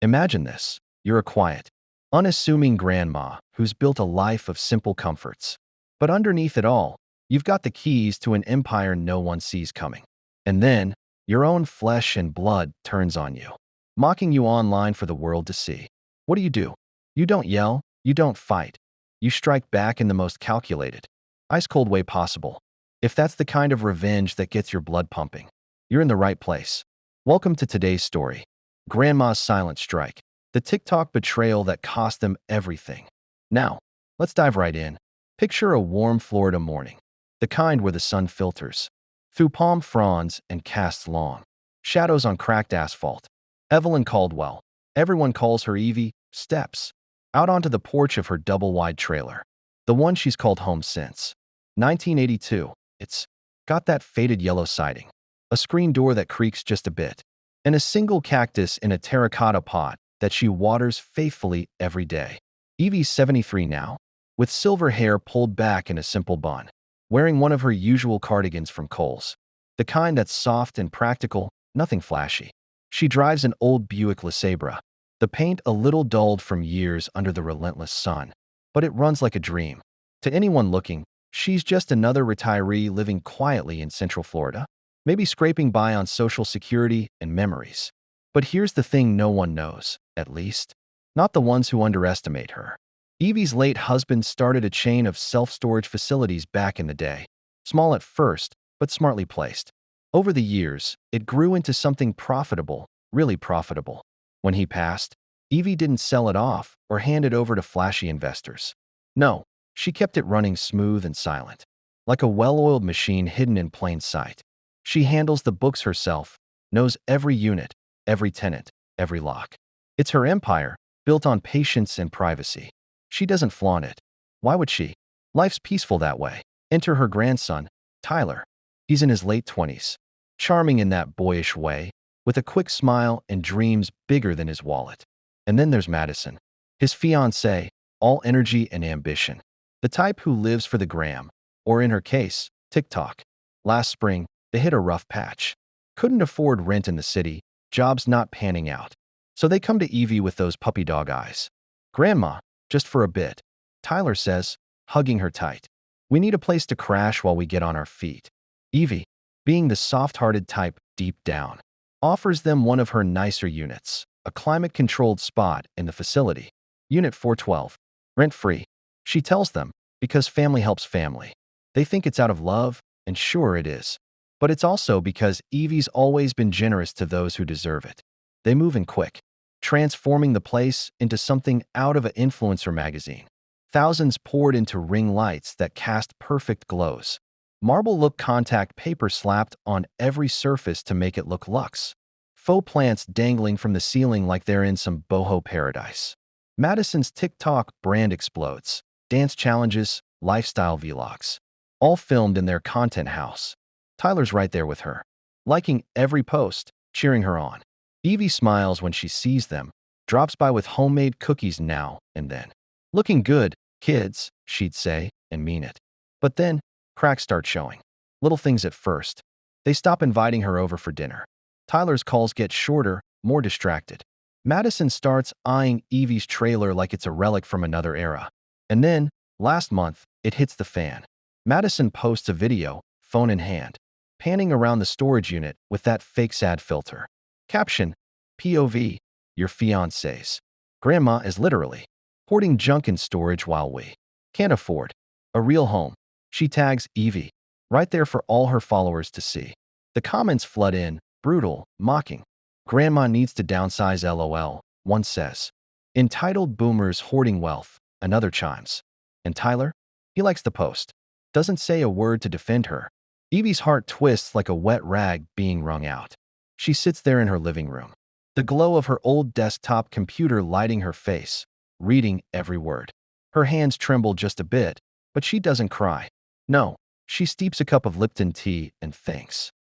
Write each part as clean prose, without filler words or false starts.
Imagine this. You're a quiet, unassuming grandma who's built a life of simple comforts. But underneath it all, you've got the keys to an empire no one sees coming. And then, your own flesh and blood turns on you, mocking you online for the world to see. What do? You don't yell, you don't fight. You strike back in the most calculated, ice-cold way possible. If that's the kind of revenge that gets your blood pumping, you're in the right place. Welcome to today's story. Grandma's Silent Strike, the TikTok betrayal that cost them everything. Now, let's dive right in. Picture a warm Florida morning, the kind where the sun filters through palm fronds and casts long shadows on cracked asphalt. Evelyn Caldwell, everyone calls her Evie, steps out onto the porch of her double-wide trailer, the one she's called home since 1982. It's got that faded yellow siding, a screen door that creaks just a bit, and a single cactus in a terracotta pot that she waters faithfully every day. Evie's 73 now, with silver hair pulled back in a simple bun, wearing one of her usual cardigans from Kohl's, the kind that's soft and practical, nothing flashy. She drives an old Buick LeSabre, the paint a little dulled from years under the relentless sun, but it runs like a dream. To anyone looking, she's just another retiree living quietly in Central Florida, maybe scraping by on Social Security and memories. But here's the thing no one knows, at least, not the ones who underestimate her. Evie's late husband started a chain of self-storage facilities back in the day. Small at first, but smartly placed. Over the years, it grew into something profitable, really profitable. When he passed, Evie didn't sell it off or hand it over to flashy investors. No, she kept it running smooth and silent, like a well-oiled machine hidden in plain sight. She handles the books herself, knows every unit, every tenant, every lock. It's her empire, built on patience and privacy. She doesn't flaunt it. Why would she? Life's peaceful that way. Enter her grandson, Tyler. He's in his late 20s, charming in that boyish way, with a quick smile and dreams bigger than his wallet. And then there's Madison, his fiancée, all energy and ambition. The type who lives for the gram, or in her case, TikTok. Last spring, they hit a rough patch. Couldn't afford rent in the city, jobs not panning out. So they come to Evie with those puppy dog eyes. "Grandma, just for a bit," Tyler says, hugging her tight. "We need a place to crash while we get on our feet." Evie, being the soft-hearted type deep down, offers them one of her nicer units, a climate-controlled spot in the facility. Unit 412, rent-free. She tells them, because family helps family. They think it's out of love, and sure it is. But it's also because Evie's always been generous to those who deserve it. They move in quick, transforming the place into something out of an influencer magazine. Thousands poured into ring lights that cast perfect glows. Marble-look contact paper slapped on every surface to make it look luxe. Faux plants dangling from the ceiling like they're in some boho paradise. Madison's TikTok brand explodes. Dance challenges, lifestyle vlogs, all filmed in their content house. Tyler's right there with her, liking every post, cheering her on. Evie smiles when she sees them, drops by with homemade cookies now and then. "Looking good, kids," she'd say, and mean it. But then, cracks start showing. Little things at first. They stop inviting her over for dinner. Tyler's calls get shorter, more distracted. Madison starts eyeing Evie's trailer like it's a relic from another era. And then, last month, it hits the fan. Madison posts a video, phone in hand, panning around the storage unit with that fake sad filter. Caption, POV, your fiancé's grandma is literally hoarding junk in storage while we can't afford a real home. She tags Evie, right there for all her followers to see. The comments flood in, brutal, mocking. "Grandma needs to downsize LOL," one says. "Entitled boomers hoarding wealth," another chimes. And Tyler? He likes the post. Doesn't say a word to defend her. Evie's heart twists like a wet rag being wrung out. She sits there in her living room, the glow of her old desktop computer lighting her face, reading every word. Her hands tremble just a bit, but she doesn't cry. No, she steeps a cup of Lipton tea and thinks.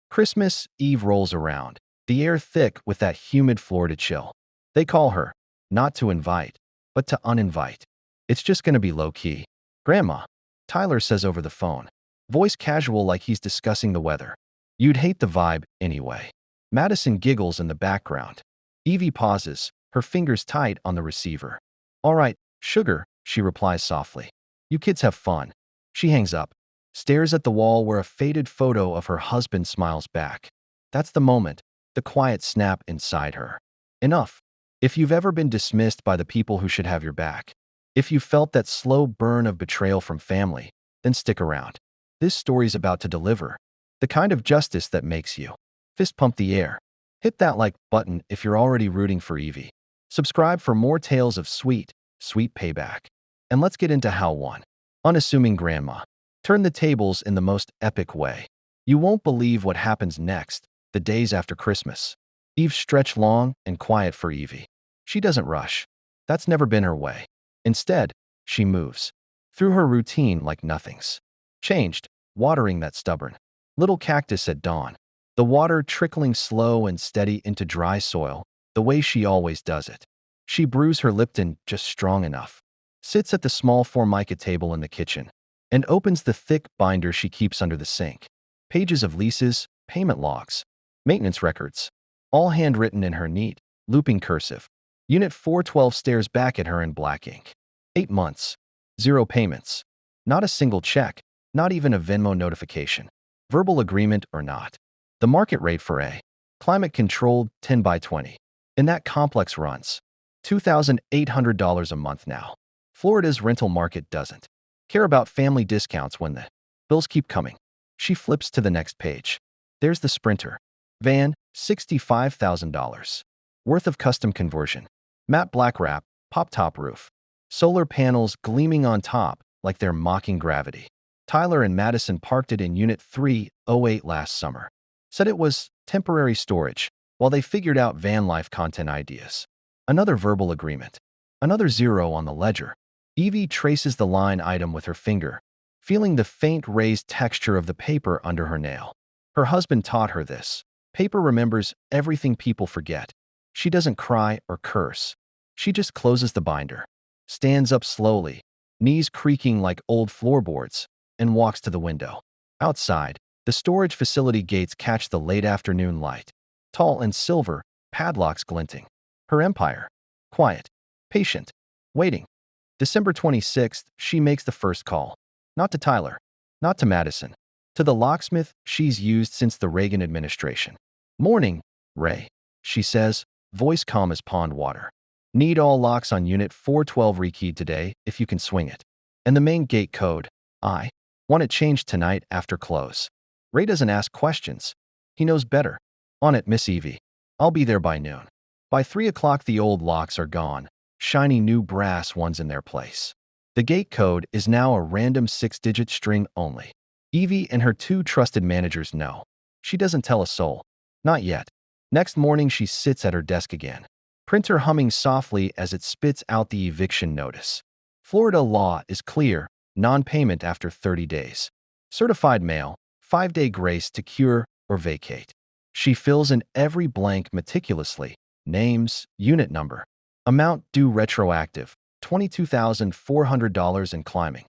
Christmas Eve rolls around, the air thick with that humid Florida chill. They call her, not to invite, but to uninvite. It's just gonna be low-key. "Grandma," Tyler says over the phone, voice casual like he's discussing the weather. "You'd hate the vibe anyway." Madison giggles in the background. Evie pauses, her fingers tight on the receiver. "All right, sugar," she replies softly. "You kids have fun." She hangs up, stares at the wall where a faded photo of her husband smiles back. That's the moment, the quiet snap inside her. Enough. If you've ever been dismissed by the people who should have your back, if you felt that slow burn of betrayal from family, then stick around. This story's about to deliver the kind of justice that makes you fist pump the air. Hit that like button if you're already rooting for Evie. Subscribe for more tales of sweet, sweet payback. And let's get into how one unassuming grandma turned the tables in the most epic way. You won't believe what happens next, the days after Christmas. Eve stretch long and quiet for Evie. She doesn't rush. That's never been her way. Instead, she moves through her routine like nothing's changed, watering that stubborn little cactus at dawn. The water trickling slow and steady into dry soil, the way she always does it. She brews her Lipton just strong enough, sits at the small formica table in the kitchen, and opens the thick binder she keeps under the sink. Pages of leases, payment logs, maintenance records, all handwritten in her neat, looping cursive. Unit 412 stares back at her in black ink. 8 months. 0 payments. Not a single check, not even a Venmo notification. Verbal agreement or not. The market rate for a climate-controlled 10 by 20 in that complex runs $2,800 a month now. Florida's rental market doesn't care about family discounts when the bills keep coming. She flips to the next page. There's the Sprinter van, $65,000 worth of custom conversion. Matte black wrap, pop-top roof. Solar panels gleaming on top like they're mocking gravity. Tyler and Madison parked it in Unit 308 last summer. Said it was temporary storage while they figured out van life content ideas. Another verbal agreement. Another 0 on the ledger. Evie traces the line item with her finger, feeling the faint raised texture of the paper under her nail. Her husband taught her this. Paper remembers everything people forget. She doesn't cry or curse. She just closes the binder, stands up slowly, knees creaking like old floorboards, and walks to the window. Outside, the storage facility gates catch the late afternoon light. Tall and silver, padlocks glinting. Her empire. Quiet. Patient. Waiting. December 26th, she makes the first call. Not to Tyler. Not to Madison. To the locksmith she's used since the Reagan administration. "Morning, Ray," she says, voice calm as pond water. "Need all locks on Unit 412 rekeyed today, if you can swing it. And the main gate code. I want it changed tonight after close." Ray doesn't ask questions. He knows better. "On it, Miss Evie. I'll be there by noon." By 3 o'clock the old locks are gone, shiny new brass ones in their place. The gate code is now a random 6-digit string only. Evie and her 2 trusted managers know. She doesn't tell a soul. Not yet. Next morning she sits at her desk again, printer humming softly as it spits out the eviction notice. Florida law is clear, non-payment after 30 days. Certified mail, 5-day grace to cure or vacate. She fills in every blank meticulously. Names, unit number. Amount due retroactive, $22,400 and climbing.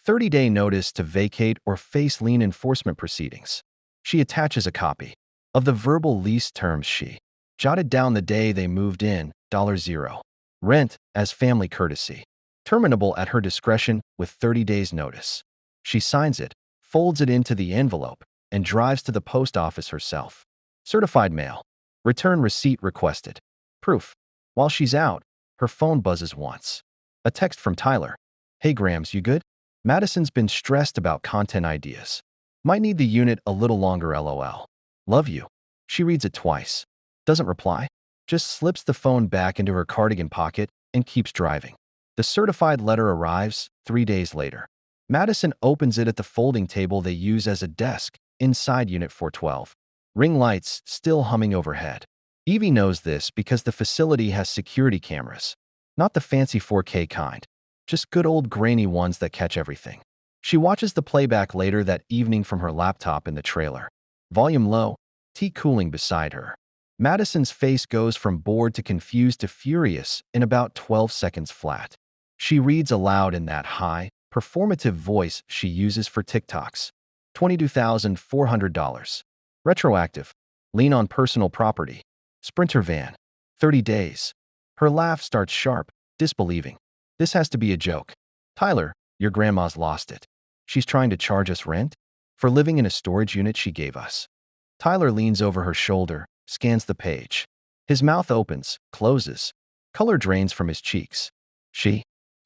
30-day notice to vacate or face lien enforcement proceedings. She attaches a copy of the verbal lease terms she jotted down the day they moved in, $0. Rent as family courtesy. Terminable at her discretion with 30 days notice. She signs it, folds it into the envelope, and drives to the post office herself. Certified mail. Return receipt requested. Proof. While she's out, her phone buzzes once. A text from Tyler. "Hey Grams, you good? Madison's been stressed about content ideas. Might need the unit a little longer LOL. Love you." She reads it twice. Doesn't reply. Just slips the phone back into her cardigan pocket and keeps driving. The certified letter arrives 3 days later. Madison opens it at the folding table they use as a desk inside Unit 412. Ring lights still humming overhead. Evie knows this because the facility has security cameras. Not the fancy 4K kind. Just good old grainy ones that catch everything. She watches the playback later that evening from her laptop in the trailer. Volume low, tea cooling beside her. Madison's face goes from bored to confused to furious in about 12 seconds flat. She reads aloud in that high, performative voice she uses for TikToks. $22,400. Retroactive. Lien on personal property. Sprinter van. 30 days. Her laugh starts sharp, disbelieving. This has to be a joke. Tyler, your grandma's lost it. She's trying to charge us rent? For living in a storage unit she gave us. Tyler leans over her shoulder, scans the page. His mouth opens, closes. Color drains from his cheeks. She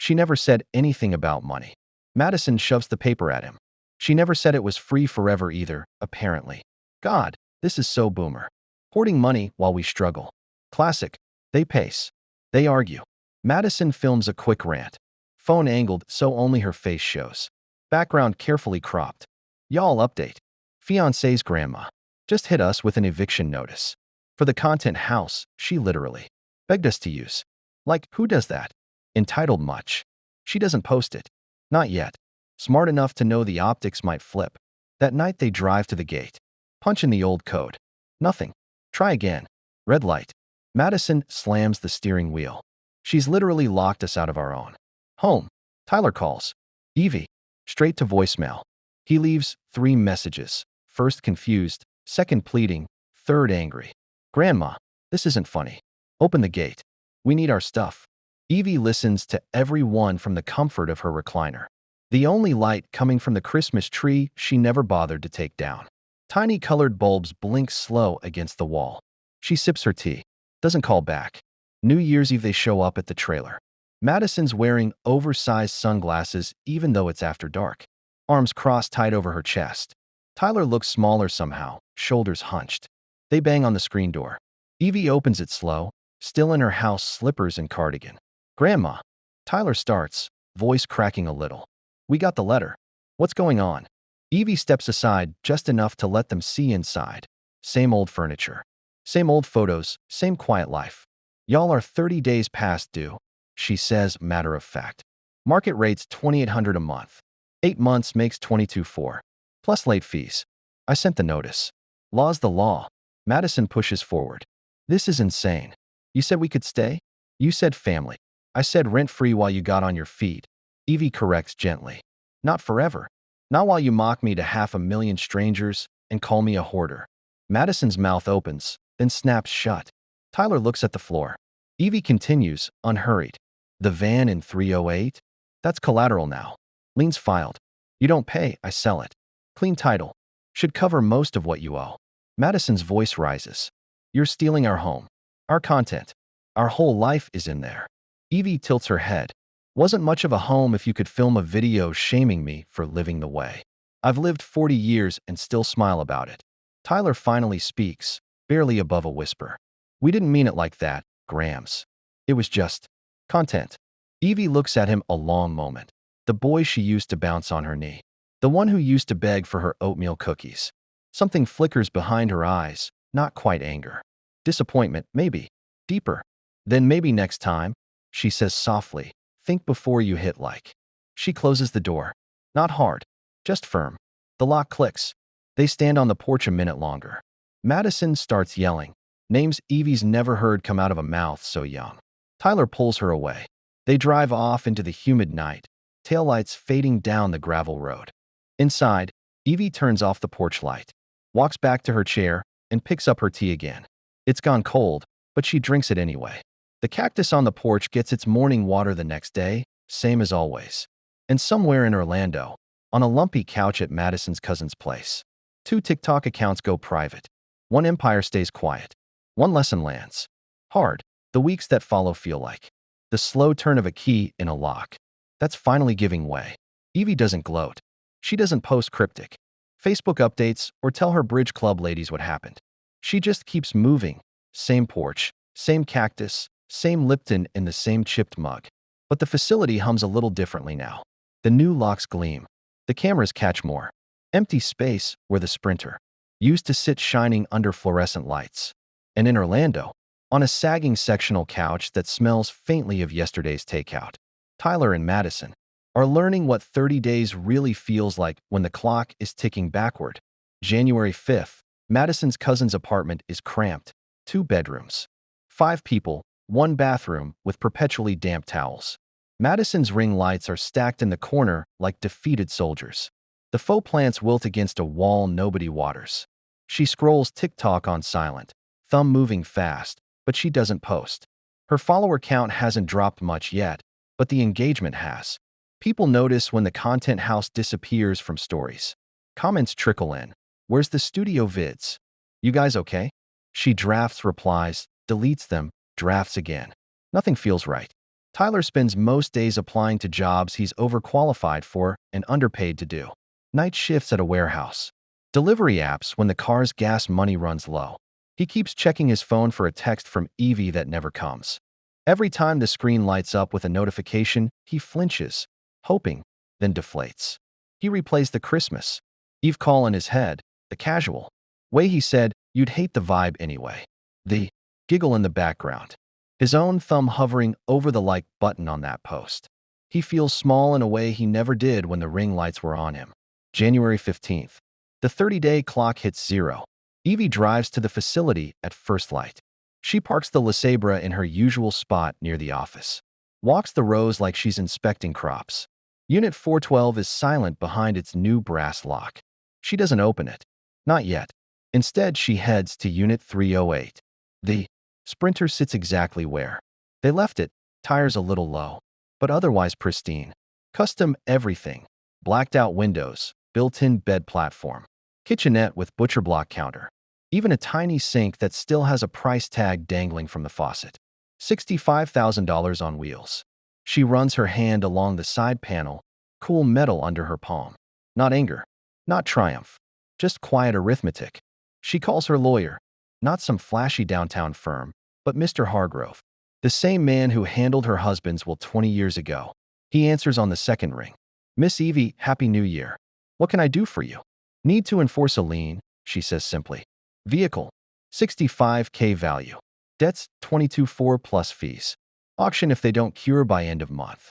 never said anything about money. Madison shoves the paper at him. She never said it was free forever either, apparently. God, this is so boomer. Hoarding money while we struggle. Classic. They pace. They argue. Madison films a quick rant. Phone angled so only her face shows. Background carefully cropped. Y'all update. Fiancé's grandma just hit us with an eviction notice. For the content house, she literally begged us to use. Like, who does that? Entitled much. She doesn't post it. Not yet. Smart enough to know the optics might flip. That night they drive to the gate. Punch in the old code. Nothing. Try again. Red light. Madison slams the steering wheel. She's literally locked us out of our own home. Tyler calls. Evie. Straight to voicemail. He leaves 3 messages. First confused, second pleading, third angry. Grandma, this isn't funny. Open the gate. We need our stuff. Evie listens to every one from the comfort of her recliner. The only light coming from the Christmas tree she never bothered to take down. Tiny colored bulbs blink slow against the wall. She sips her tea. Doesn't call back. New Year's Eve they show up at the trailer. Madison's wearing oversized sunglasses even though it's after dark. Arms crossed tight over her chest. Tyler looks smaller somehow, shoulders hunched. They bang on the screen door. Evie opens it slow, still in her house slippers and cardigan. Grandma. Tyler starts, voice cracking a little. We got the letter. What's going on? Evie steps aside just enough to let them see inside. Same old furniture. Same old photos, same quiet life. Y'all are 30 days past due, she says, matter of fact. Market rate's $2,800 a month. 8 months makes $22,400. Plus late fees. I sent the notice. Law's the law. Madison pushes forward. This is insane. You said we could stay? You said family. I said rent-free while you got on your feet. Evie corrects gently. Not forever. Not while you mock me to 500,000 strangers and call me a hoarder. Madison's mouth opens, then snaps shut. Tyler looks at the floor. Evie continues, unhurried. The van in 308? That's collateral now. Liens filed. You don't pay, I sell it. Clean title. Should cover most of what you owe. Madison's voice rises. You're stealing our home. Our content. Our whole life is in there. Evie tilts her head. Wasn't much of a home if you could film a video shaming me for living the way. I've lived 40 years and still smile about it. Tyler finally speaks, barely above a whisper. We didn't mean it like that, Grams. It was just content. Evie looks at him a long moment. The boy she used to bounce on her knee. The one who used to beg for her oatmeal cookies. Something flickers behind her eyes, not quite anger. Disappointment, maybe. Deeper. Then maybe next time, she says softly, think before you hit like. She closes the door. Not hard, just firm. The lock clicks. They stand on the porch a minute longer. Madison starts yelling. Names Evie's never heard come out of a mouth so young. Tyler pulls her away. They drive off into the humid night, taillights fading down the gravel road. Inside, Evie turns off the porch light, walks back to her chair, and picks up her tea again. It's gone cold, but she drinks it anyway. The cactus on the porch gets its morning water the next day, same as always. And somewhere in Orlando, on a lumpy couch at Madison's cousin's place, 2 TikTok accounts go private. 1 empire stays quiet. 1 lesson lands. Hard. The weeks that follow feel like the slow turn of a key in a lock. That's finally giving way. Evie doesn't gloat. She doesn't post cryptic Facebook updates or tell her bridge club ladies what happened. She just keeps moving. Same porch, same cactus, same Lipton in the same chipped mug. But the facility hums a little differently now. The new locks gleam. The cameras catch more. Empty space where the Sprinter used to sit shining under fluorescent lights. And in Orlando, on a sagging sectional couch that smells faintly of yesterday's takeout, Tyler and Madison are learning what 30 days really feels like when the clock is ticking backward. January 5th, Madison's cousin's apartment is cramped. 2 bedrooms. 5 people, 1 bathroom with perpetually damp towels. Madison's ring lights are stacked in the corner like defeated soldiers. The faux plants wilt against a wall nobody waters. She scrolls TikTok on silent, thumb moving fast, but she doesn't post. Her follower count hasn't dropped much yet, but the engagement has. People notice when the content house disappears from stories. Comments trickle in. Where's the studio vids? You guys okay? She drafts replies, deletes them, drafts again. Nothing feels right. Tyler spends most days applying to jobs he's overqualified for and underpaid to do. Night shifts at a warehouse. Delivery apps when the car's gas money runs low. He keeps checking his phone for a text from Evie that never comes. Every time the screen lights up with a notification, he flinches, hoping, then deflates. He replays the Christmas Eve call in his head, the casual way he said, "You'd hate the vibe anyway." The giggle in the background. His own thumb hovering over the like button on that post. He feels small in a way he never did when the ring lights were on him. January 15th. The 30-day clock hits zero. Evie drives to the facility at first light. She parks the LeSabre in her usual spot near the office. Walks the rows like she's inspecting crops. Unit 412 is silent behind its new brass lock. She doesn't open it. Not yet. Instead, she heads to Unit 308. The Sprinter sits exactly where they left it, tires a little low, but otherwise pristine. Custom everything. Blacked out windows, built-in bed platform, kitchenette with butcher block counter. Even a tiny sink that still has a price tag dangling from the faucet. $65,000 on wheels. She runs her hand along the side panel, cool metal under her palm. Not anger, not triumph, just quiet arithmetic. She calls her lawyer, not some flashy downtown firm, but Mr. Hargrove, the same man who handled her husband's will 20 years ago. He answers on the second ring. "Miss Evie, Happy New Year. What can I do for you?" "Need to enforce a lien," she says simply. "Vehicle, $65K value. Debts, $22,400 plus fees. Auction if they don't cure by end of month."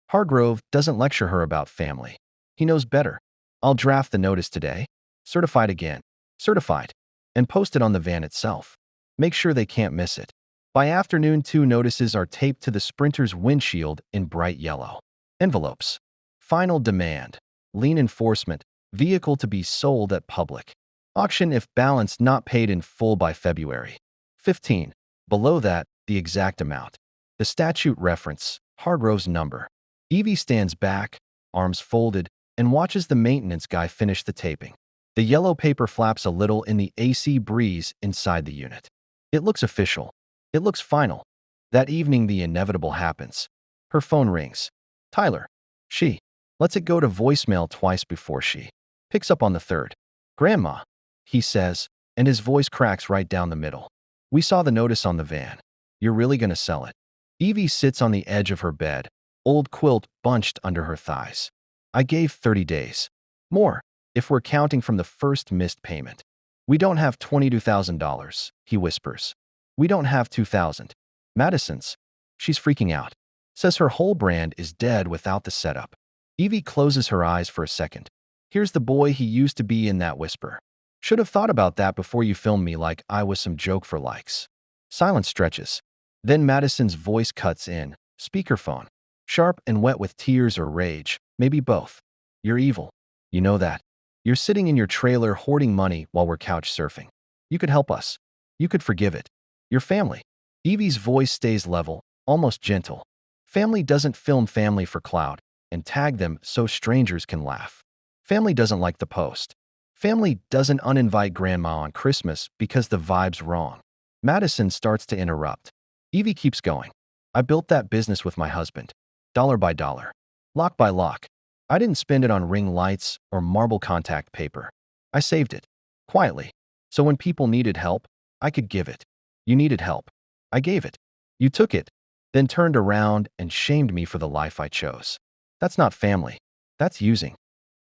Hargrove doesn't lecture her about family. He knows better. "I'll draft the notice today. Certified again. Certified. And post it on the van itself. Make sure they can't miss it." By afternoon, 2 notices are taped to the Sprinter's windshield in bright yellow. Envelopes. Final demand. Lien enforcement. Vehicle to be sold at public. Auction if balance not paid in full by February 15. Below that, the exact amount. The statute reference, Hargrove's number. Evie stands back, arms folded, and watches the maintenance guy finish the taping. The yellow paper flaps a little in the AC breeze inside the unit. It looks official. It looks final. That evening, the inevitable happens. Her phone rings. Tyler. She lets it go to voicemail twice before she picks up on the third. "Grandma," he says, and his voice cracks right down the middle. "We saw the notice on the van. You're really gonna sell it?" Evie sits on the edge of her bed, old quilt bunched under her thighs. "I gave 30 days. More, if we're counting from the first missed payment. We don't have $22,000, he whispers. "We don't have 2,000. Madison's." She's freaking out. Says her whole brand is dead without the setup. Evie closes her eyes for a second. Here's the boy he used to be in that whisper. "Should have thought about that before you filmed me like I was some joke for likes." Silence stretches. Then Madison's voice cuts in, speakerphone. Sharp and wet with tears or rage, maybe both. "You're evil. You know that. You're sitting in your trailer hoarding money while we're couch surfing. You could help us. You could forgive it. Your family." Evie's voice stays level, almost gentle. Family doesn't film family for clout and tag them so strangers can laugh. Family doesn't like the post. Family doesn't uninvite grandma on Christmas because the vibe's wrong. Madison starts to interrupt. Evie keeps going. "I built that business with my husband. Dollar by dollar. Lock by lock. I didn't spend it on ring lights or marble contact paper. I saved it. Quietly. So when people needed help, I could give it. You needed help. I gave it. You took it, then turned around and shamed me for the life I chose. That's not family. That's using."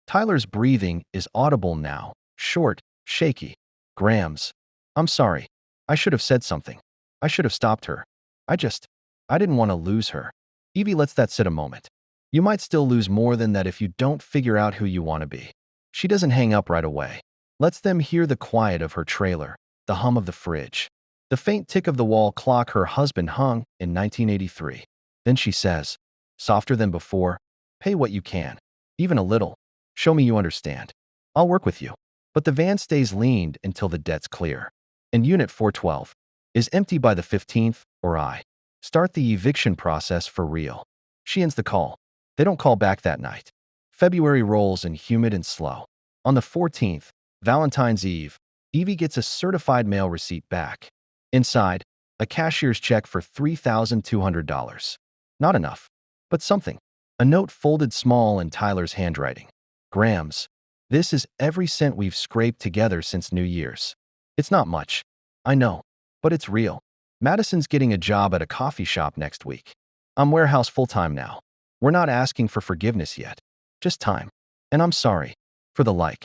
Tyler's breathing is audible now, short, shaky. "Grams. I'm sorry. I should have said something. I should have stopped her. I didn't want to lose her." Evie lets that sit a moment. "You might still lose more than that if you don't figure out who you want to be." She doesn't hang up right away. Lets them hear the quiet of her trailer, the hum of the fridge, the faint tick of the wall clock her husband hung in 1983. Then she says, softer than before, "Pay what you can. Even a little. Show me you understand. I'll work with you." But the van stays leaned until the debt's clear. And Unit 412 is empty by the 15th, or I Start the eviction process for real. She ends the call. They don't call back that night. February rolls in humid and slow. On the 14th, Valentine's Eve, Evie gets a certified mail receipt back. Inside, a cashier's check for $3,200. Not enough, but something. A note folded small in Tyler's handwriting. Grams. This is every cent we've scraped together since New Year's. It's not much. I know, but it's real. Madison's getting a job at a coffee shop next week. I'm warehouse full-time now. We're not asking for forgiveness yet. Just time. And I'm sorry. For the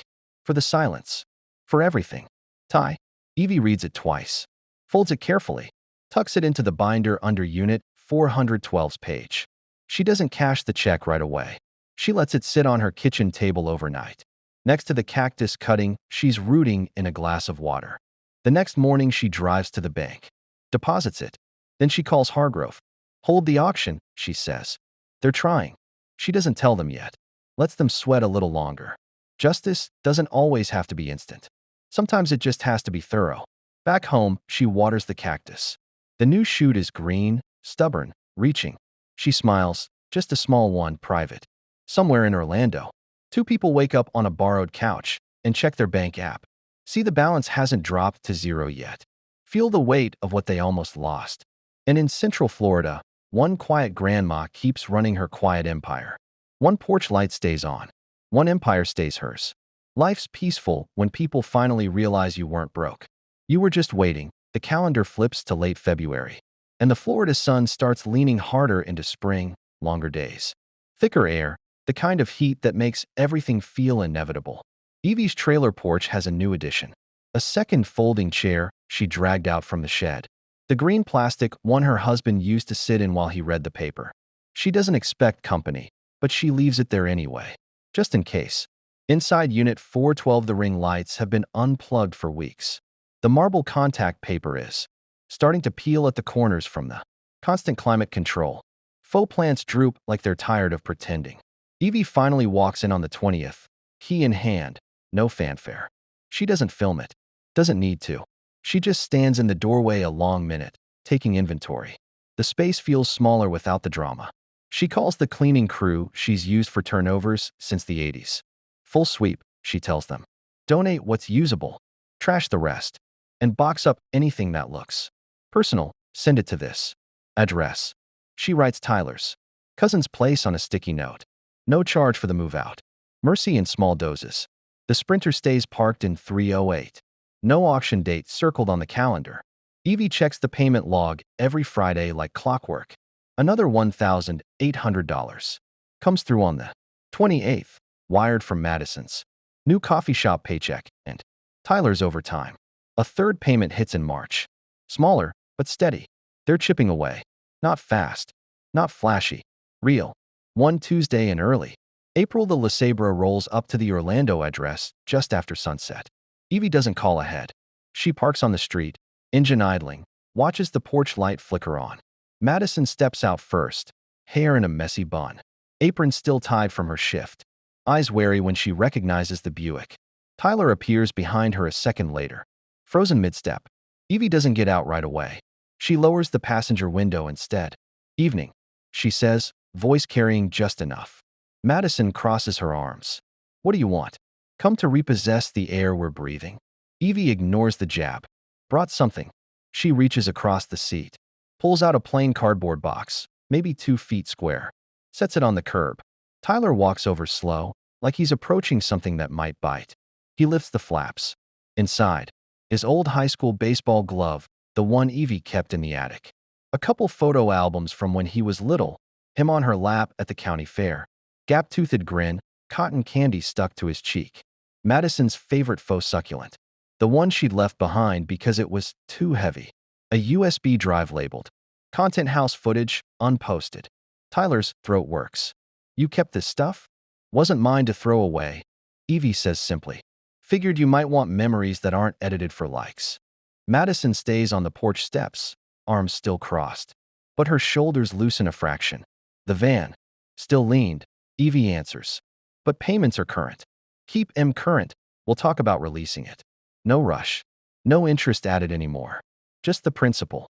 for the silence. For everything. Ty. Evie reads it twice. Folds it carefully. Tucks it into the binder under Unit 412's page. She doesn't cash the check right away. She lets it sit on her kitchen table overnight. Next to the cactus cutting, she's rooting in a glass of water. The next morning, she drives to the bank. Deposits it. Then she calls Hargrove. Hold the auction, she says. They're trying. She doesn't tell them yet. Lets them sweat a little longer. Justice doesn't always have to be instant. Sometimes it just has to be thorough. Back home, she waters the cactus. The new shoot is green, stubborn, reaching. She smiles, just a small one, private. Somewhere in Orlando, two people wake up on a borrowed couch and check their bank app. See the balance hasn't dropped to zero yet. Feel the weight of what they almost lost. And in Central Florida, one quiet grandma keeps running her quiet empire. One porch light stays on. One empire stays hers. Life's peaceful when people finally realize you weren't broke. You were just waiting. The calendar flips to late February. And the Florida sun starts leaning harder into spring, longer days. Thicker air, the kind of heat that makes everything feel inevitable. Evie's trailer porch has a new addition. A second folding chair she dragged out from the shed. The green plastic one her husband used to sit in while he read the paper. She doesn't expect company, but she leaves it there anyway, just in case. Inside Unit 412, the ring lights have been unplugged for weeks. The marble contact paper is starting to peel at the corners from the constant climate control. Faux plants droop like they're tired of pretending. Evie finally walks in on the 20th, key in hand, no fanfare. She doesn't film it, doesn't need to. She just stands in the doorway a long minute, taking inventory. The space feels smaller without the drama. She calls the cleaning crew she's used for turnovers since the 80s. Full sweep, she tells them. Donate what's usable, trash the rest, and box up anything that looks personal. Send it to this address. She writes Tyler's cousin's place on a sticky note. No charge for the move out. Mercy in small doses. The Sprinter stays parked in 308. No auction date circled on the calendar. Evie checks the payment log every Friday like clockwork. Another $1,800 comes through on the 28th, wired from Madison's new coffee shop paycheck and Tyler's overtime. A third payment hits in March. Smaller, but steady. They're chipping away. Not fast, not flashy. Real. One Tuesday in early April, the LeSabre rolls up to the Orlando address just after sunset. Evie doesn't call ahead. She parks on the street, engine idling, watches the porch light flicker on. Madison steps out first, hair in a messy bun, apron still tied from her shift, eyes wary when she recognizes the Buick. Tyler appears behind her a second later, frozen mid-step. Evie doesn't get out right away. She lowers the passenger window instead. Evening, she says, voice carrying just enough. Madison crosses her arms. What do you want? Come to repossess the air we're breathing? Evie ignores the jab. Brought something. She reaches across the seat, pulls out a plain cardboard box, maybe 2 feet square, sets it on the curb. Tyler walks over slow, like he's approaching something that might bite. He lifts the flaps. Inside, his old high school baseball glove, the one Evie kept in the attic. A couple photo albums from when he was little, him on her lap at the county fair. Gap-toothed grin, cotton candy stuck to his cheek. Madison's favorite faux succulent. The one she'd left behind because it was too heavy. A USB drive labeled Content House footage, unposted. Tyler's throat works. You kept this stuff? Wasn't mine to throw away, Evie says simply. Figured you might want memories that aren't edited for likes. Madison stays on the porch steps, arms still crossed. But her shoulders loosen a fraction. The van, still leaned. Evie answers. But payments are current. Keep M current. We'll talk about releasing it. No rush. No interest added anymore. Just the principal.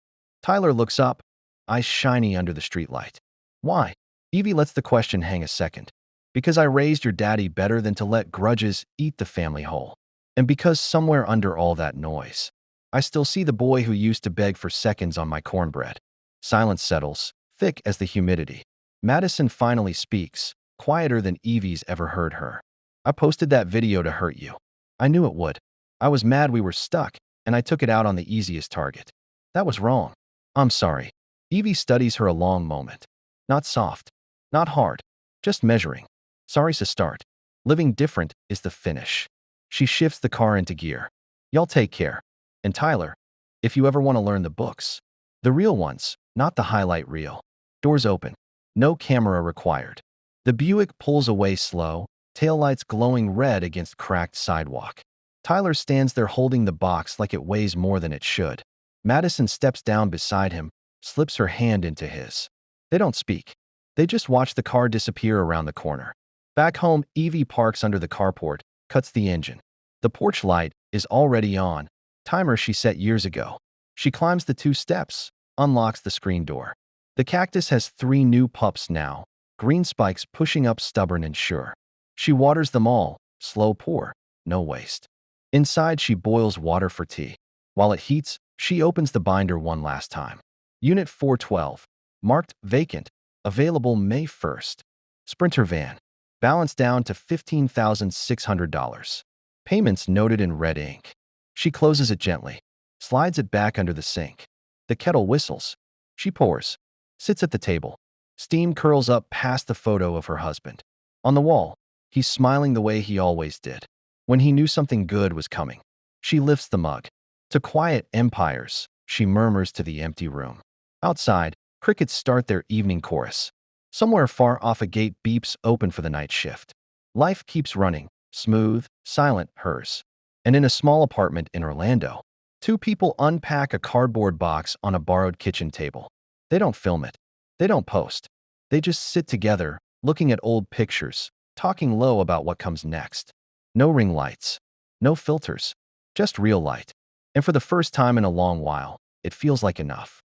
Tyler looks up. eyes shiny under the streetlight. Why? Evie lets the question hang a second. Because I raised your daddy better than to let grudges eat the family whole. And because somewhere under all that noise, I still see the boy who used to beg for seconds on my cornbread. Silence settles, thick as the humidity. Madison finally speaks, quieter than Evie's ever heard her. I posted that video to hurt you. I knew it would. I was mad we were stuck, and I took it out on the easiest target. That was wrong. I'm sorry. Evie studies her a long moment. Not soft. Not hard. Just measuring. Sorry's a start. Living different is the finish. She shifts the car into gear. Y'all take care. And Tyler, if you ever want to learn the books, the real ones, not the highlight reel. Doors open. No camera required. The Buick pulls away slow, taillights glowing red against cracked sidewalk. Tyler stands there holding the box like it weighs more than it should. Madison steps down beside him, slips her hand into his. They don't speak. They just watch the car disappear around the corner. Back home, Evie parks under the carport, cuts the engine. The porch light is already on, timer she set years ago. She climbs the 2 steps, unlocks the screen door. The cactus has 3 new pups now, green spikes pushing up stubborn and sure. She waters them all, slow pour, no waste. Inside, she boils water for tea. While it heats, she opens the binder one last time. Unit 412, marked vacant, available May 1st. Sprinter van, balance down to $15,600. Payments noted in red ink. She closes it gently, slides it back under the sink. The kettle whistles. She pours, sits at the table. Steam curls up past the photo of her husband. On the wall, he's smiling the way he always did. When he knew something good was coming. She lifts the mug. To quiet empires, she murmurs to the empty room. Outside, crickets start their evening chorus. Somewhere far off, a gate beeps open for the night shift. Life keeps running, smooth, silent, hers. And in a small apartment in Orlando, 2 people unpack a cardboard box on a borrowed kitchen table. They don't film it. They don't post. They just sit together, looking at old pictures, talking low about what comes next. No ring lights. No filters. Just real light. And for the first time in a long while, it feels like enough.